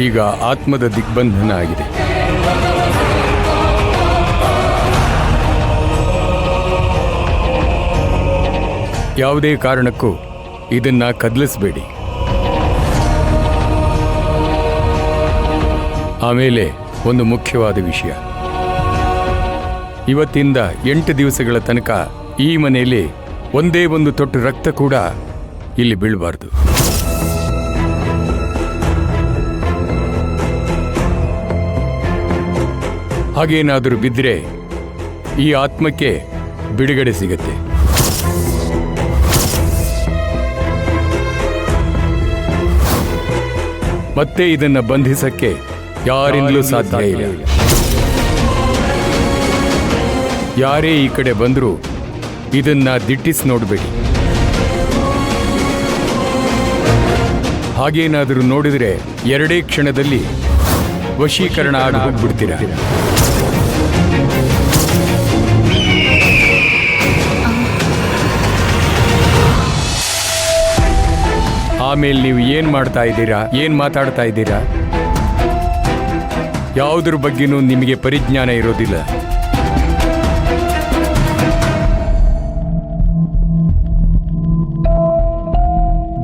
ಈಗ ಆತ್ಮದ ದಿಗ್ಬಂಧನ ಆಗಿದೆ. ಯಾವುದೇ ಕಾರಣಕ್ಕೂ ಇದನ್ನ ಕದಲಿಸಬೇಡಿ. ಆಮೇಲೆ ಒಂದು ಮುಖ್ಯವಾದ ವಿಷಯ, ಇವತ್ತಿಂದ 8 ದಿವಸಗಳ ತನಕ ಈ ಮನೆಯಲ್ಲಿ ಒಂದೇ ಒಂದು ತೊಟ್ಟು ರಕ್ತ ಕೂಡ ಇಲ್ಲಿ ಬೀಳಬಾರ್ದು. ಹಾಗೇನಾದರೂ ಬಿದ್ದರೆ ಈ ಆತ್ಮಕ್ಕೆ ಬಿಡುಗಡೆ ಸಿಗತ್ತೆ. ಮತ್ತೆ ಇದನ್ನ ಬಂಧಿಸಕ್ಕೆ ಯಾರಿಂದಲೂ ಸಾಧ್ಯ ಇಲ್ಲ. ಯಾರೇ ಈ ಕಡೆ ಬಂದರೂ ಇದನ್ನ ದಿಟ್ಟಿಸಿ ನೋಡಬೇಡಿ. ಹಾಗೇನಾದರೂ ನೋಡಿದರೆ 2 ಕ್ಷಣದಲ್ಲಿ ವಶೀಕರಣ ಆಗಿ ಹೋಗ್ಬಿಡ್ತೀರ. ಆಮೇಲೆ ನೀವು ಏನ್ ಮಾಡ್ತಾ ಇದ್ದೀರಾ, ಏನ್ ಮಾತಾಡ್ತಾ ಇದ್ದೀರಾ, ಯಾವುದ್ರ ಬಗ್ಗೆನೂ ನಿಮಗೆ ಪರಿಜ್ಞಾನ ಇರೋದಿಲ್ಲ.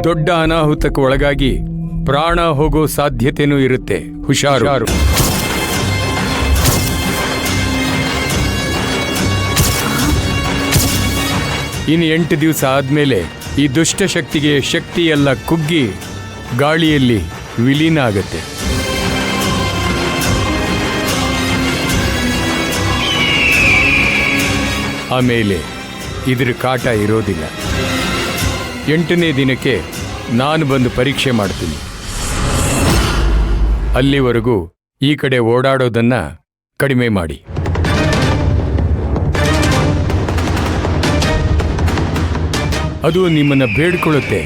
ದೊಡ್ಡ ಅನಾಹುತಕ್ಕೆ ಒಳಗಾಗಿ ಪ್ರಾಣ ಹೋಗೋ ಸಾಧ್ಯತೆನೂ ಇರುತ್ತೆ. ಹುಷಾರು. ಇನ್ನು 8 ದಿವಸ ಆದ್ಮೇಲೆ ಈ ದುಷ್ಟ ಶಕ್ತಿಗೆ ಶಕ್ತಿಯೆಲ್ಲ ಕುಗ್ಗಿ ಗಾಳಿಯಲ್ಲಿ ವಿಲೀನ ಆಗತ್ತೆ. ಆಮೇಲೆ ಇದರ ಕಾಟ ಇರೋದಿಲ್ಲ. 8ನೇ ದಿನಕ್ಕೆ ನಾನು ಬಂದು ಪರೀಕ್ಷೆ ಮಾಡ್ತೀನಿ. ಅಲ್ಲಿವರೆಗೂ ಈ ಕಡೆ ಓಡಾಡೋದನ್ನ ಕಡಿಮೆ ಮಾಡಿ. ಅದು ನಿಮ್ಮನ್ನ ಬೇಡ್ಕೊಳ್ಳುತ್ತೆ,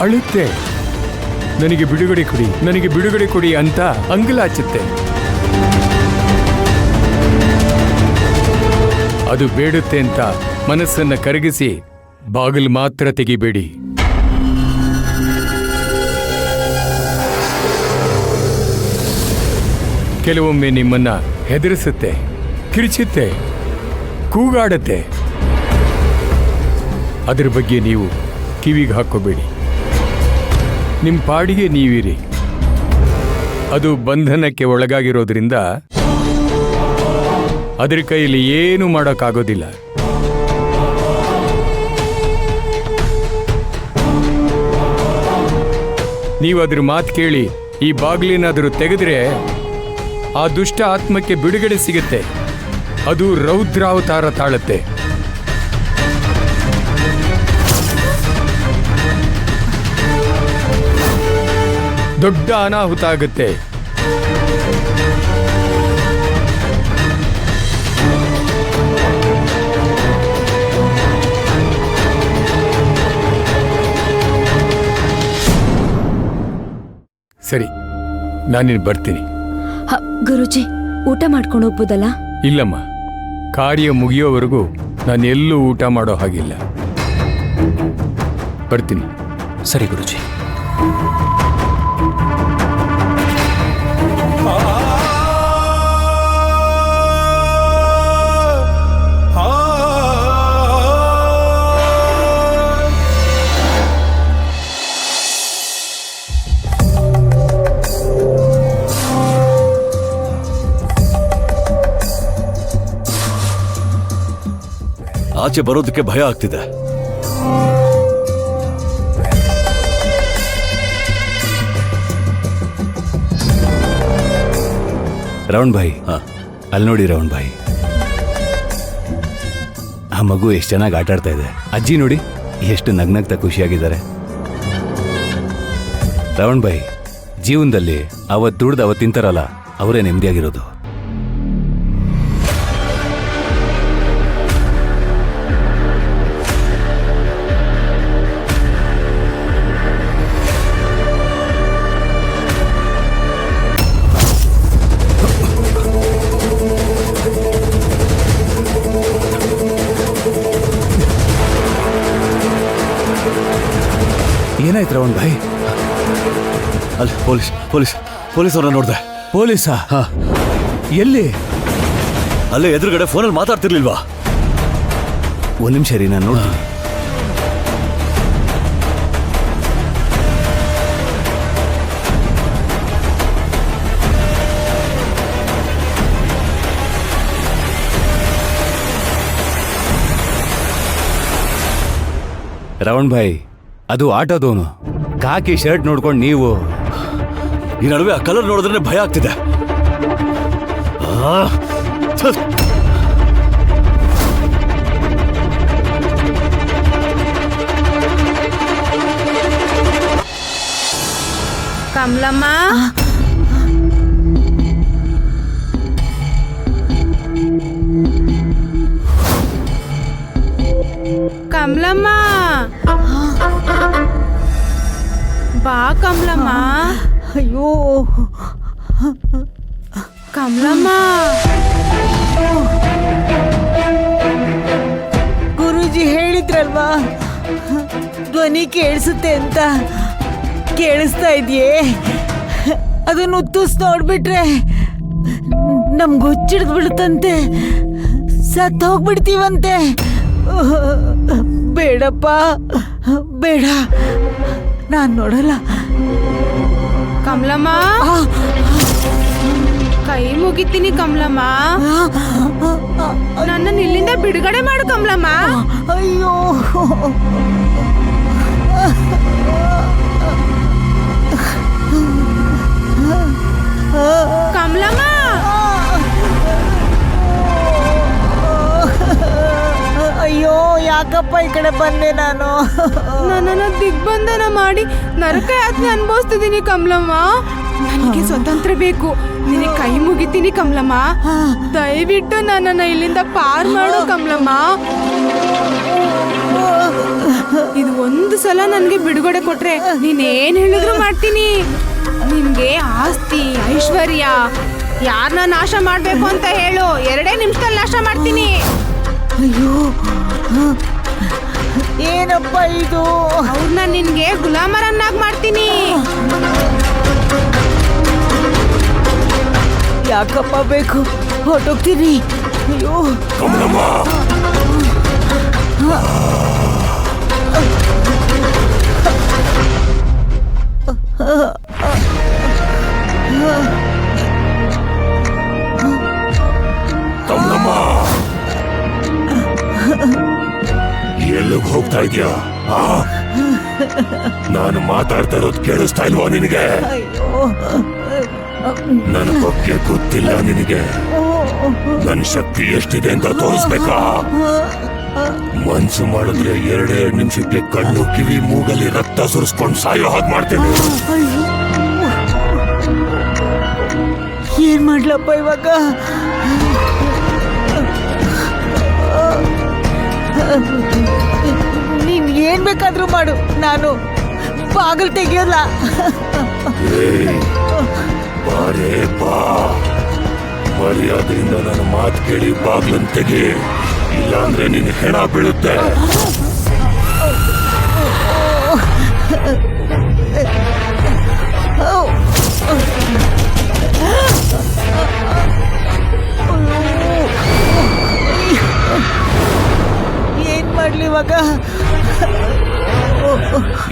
ಅಳುತ್ತೆ, ನನಗೆ ಬಿಡುಗಡೆ ಕೊಡಿ, ನನಗೆ ಬಿಡುಗಡೆ ಕೊಡಿ ಅಂತ ಅಂಗಲಾಚುತ್ತೆ. ಅದು ಬೇಡುತ್ತೆ ಅಂತ ಮನಸ್ಸನ್ನ ಕರಗಿಸಿ ಬಾಗಿಲು ಮಾತ್ರ ತೆಗಿಬೇಡಿ. ಕೆಲವೊಮ್ಮೆ ನಿಮ್ಮನ್ನ ಹೆದರಿಸುತ್ತೆ, ಕಿರಿಚುತ್ತೆ, ಕೂಗಾಡುತ್ತೆ. ಅದರ ಬಗ್ಗೆ ನೀವು ಕಿವಿಗೆ ಹಾಕೋಬೇಡಿ. ನಿಮ್ಮ ಪಾಡಿಗೆ ನೀವಿರಿ. ಅದು ಬಂಧನಕ್ಕೆ ಒಳಗಾಗಿರೋದ್ರಿಂದ ಅದರ ಕೈಯಲ್ಲಿ ಏನು ಮಾಡೋಕ್ಕಾಗೋದಿಲ್ಲ. ನೀವು ಅದ್ರ ಮಾತು ಕೇಳಿ ಈ ಬಾಗಿಲಿನಾದರೂ ತೆಗೆದ್ರೆ ಆ ದುಷ್ಟ ಆತ್ಮಕ್ಕೆ ಬಿಡುಗಡೆ ಸಿಗುತ್ತೆ. ಅದು ರೌದ್ರಾವತಾರ ತಾಳುತ್ತೆ. ದೊಡ್ಡ ಅನಾಹುತ ಆಗುತ್ತೆ. ಸರಿ, ನಾನಿನ್ನು ಬರ್ತೀನಿ. ಗುರುಜಿ, ಊಟ ಮಾಡ್ಕೊಂಡು ಹೋಗ್ಬೋದಲ್ಲ? ಇಲ್ಲಮ್ಮ, ಕಾರ್ಯ ಮುಗಿಯೋವರೆಗೂ ನಾನು ಎಲ್ಲೂ ಊಟ ಮಾಡೋ ಹಾಗಿಲ್ಲ. ಬರ್ತೀನಿ. ಸರಿ ಗುರುಜಿ. ಆಚೆ ಬರೋದಕ್ಕೆ ಭಯ ಆಗ್ತಿದೆ. ರಾವಣ್ ಭಾಯಿ, ಅಲ್ಲಿ ನೋಡಿ ರಾವಣ್ ಭಾಯಿ, ಆ ಮಗು ಎಷ್ಟು ಚೆನ್ನಾಗಿ ಆಟ ಆಡ್ತಾ ಇದೆ. ಅಜ್ಜಿ ನೋಡಿ ಎಷ್ಟು ನಗ್ನಗ್ತಾ ಖುಷಿಯಾಗಿದ್ದಾರೆ. ರಾವಣ್ ಭಾಯಿ, ಜೀವನದಲ್ಲಿ ಅವತ್ತು ದುಡ್ದು ಅವತ್ತು ತಿಂತಾರಲ್ಲ, ಅವರೇ ನೆಮ್ಮದಿಯಾಗಿರೋದು. ಏನಾಯ್ತು ರಾವಣ್ ಭಾಯ್? ಅಲ್ಲಿ ಪೊಲೀಸ್ ಪೊಲೀಸ್ ಪೊಲೀಸವ್ರನ್ನ ನೋಡ್ದೆ. ಪೊಲೀಸಾ? ಹಾ. ಎಲ್ಲಿ? ಅಲ್ಲೇ ಎದುರುಗಡೆ ಫೋನಲ್ಲಿ ಮಾತಾಡ್ತಿರ್ಲಿಲ್ವಾ? ಒಂದ್ ನಿಮಿಷ ರೀ, ನಾನು ನೋಡ್ತೀನಿ. ರವಣ್ ಭಾಯ್, ಅದು ಆಟೋದವನು. ಕಾಕಿ ಶರ್ಟ್ ನೋಡ್ಕೊಂಡು ನೀವು. ಈ ನಡುವೆ ಆ ಕಲರ್ ನೋಡಿದ್ರೆ ಭಯ ಆಗ್ತಿದೆ. ಛೆ! ಕಮಲಮ್ಮ, ಕಮಲಮ್ಮ, ಬಾ ಕಮಲಮ್ಮ. ಅಯ್ಯೋ ಕಮಲಮ್ಮ, ಗುರೂಜಿ ಹೇಳಿದ್ರಲ್ವಾ ಧ್ವನಿ ಕೇಳಿಸುತ್ತೆ ಅಂತ. ಕೇಳಿಸ್ತಾ ಇದೆಯೇ? ಅದನ್ನು ಉತ್ತುಸ್ ನೋಡ್ಬಿಟ್ರೆ ನಮ್ಗೆ ಹುಚ್ಚಿಡ್ದು ಬಿಡುತ್ತಂತೆ, ಸತ್ತು ಹೋಗ್ಬಿಡ್ತೀವಂತೆ. ಬೇಡಪ್ಪ, ಬೇಡ, ನಾನ್ ನೋಡಲ್ಲ. ಕಮಲಮ್ಮ, ಕೈ ಮುಗಿತೀನಿ ಕಮಲಮ್ಮ. ನನ್ನನ್ನು ಇಲ್ಲಿಂದ ಬಿಡುಗಡೆ ಮಾಡು ಕಮಲಮ್ಮ. ಅಯ್ಯೋ ಕಮಲಮ್ಮ, ಅಯ್ಯೋ ಯಾಕಪ್ಪ ಈ ಕಡೆ ಬಂದೆ ನಾನು? ನನ್ನನ್ನು ದಿಗ್ಬಂಧನ ಮಾಡಿ ನರಕ ಯಾತನೆ ಅನುಭವಿಸ್ತಿದ್ದೀನಿ ಕಮಲಮ್ಮ. ನನಗೆ ಸ್ವತಂತ್ರ ಬೇಕು. ನಿನಗೆ ಕೈ ಮುಗಿತೀನಿ ಕಮಲಮ್ಮ. ದಯವಿಟ್ಟು ನನ್ನನ್ನು ಇಲ್ಲಿಂದ ಪಾರ್ ಮಾಡು ಕಮಲಮ್ಮ. ಇದು ಒಂದು ಸಲ ನನಗೆ ಬಿಡುಗಡೆ ಕೊಟ್ರೆ ನೀನೇನ್ ಹೇಳಿದ್ರು ಮಾಡ್ತೀನಿ. ನಿನ್ಗೆ ಆಸ್ತಿ ಐಶ್ವರ್ಯ ಯಾರನ್ನ ನಾಶ ಮಾಡ್ಬೇಕು ಅಂತ ಹೇಳು, 2 ನಿಮಿಷದಲ್ಲಿ ನಾಶ ಮಾಡ್ತೀನಿ. ಅಯ್ಯೋ ಏನಪ್ಪ ಇದು? ಅವ್ರನ್ನ ನಿನ್ಗೆ ಗುಲಾಮರನ್ನಾಗಿ ಮಾಡ್ತೀನಿ. ಯಾಕಪ್ಪ ಬೇಕು? ಹೊರಟೋಗ್ತೀನಿ. ಅಯ್ಯೋ ಎಲ್ಲಿಗೆ ಹೋಗ್ತಾ ಇದೀಯಾ? ನಾನು ಮಾತಾಡ್ತಾ ಇರೋದು ಕೇಳಿಸ್ತಾ ಇಲ್ವಾ ನಿನಗೆ? ನನ್ನ ಬಗ್ಗೆ ಗೊತ್ತಿಲ್ಲ ನಿನಗೆ? ನನ್ನ ಶಕ್ತಿ ಎಷ್ಟಿದೆ ಅಂತ ತೋರಿಸ್ಬೇಕಾ? ಮನ್ಸು ಮಾಡಿದ್ರೆ 2 ನಿಮಿಷಕ್ಕೆ ಕಣ್ಣು ಕಿವಿ ಮೂಗಲ್ಲಿ ರಕ್ತ ಸುರಿಸ್ಕೊಂಡು ಸಾಯೋ ಹಾಗೆ ಮಾಡ್ತೇನೆ. ಏನ್ ಮಾಡ್ಲಪ್ಪ ಇವಾಗ? ನೀನ್ ಏನ್ ಬೇಕಾದ್ರೂ ಮಾಡು, ನಾನು ಬಾಗಿಲು ತೆಗಿಯೋಲ್ಲ. ಬಾರೇ ಬಾ, ಮರ್ಯಾದೆಯಿಂದ ನನ್ನ ಮಾತು ಕೇಳಿ ಬಾಗ್ಲನ್ ತೆಗಿ, ಇಲ್ಲಾಂದ್ರೆ ನಿನ್ ಹೆಣ ಬೀಳುತ್ತೆ. ಏನ್ ಮಾಡ್ಲಿ ಇವಾಗ?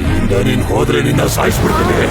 ಇಲ್ಲಿಂದ ನೀನ್ ಹೋದ್ರೆ ನಿನ್ನ ಸಾಯಿಸ್ಬಿಡ್ತೇನೆ.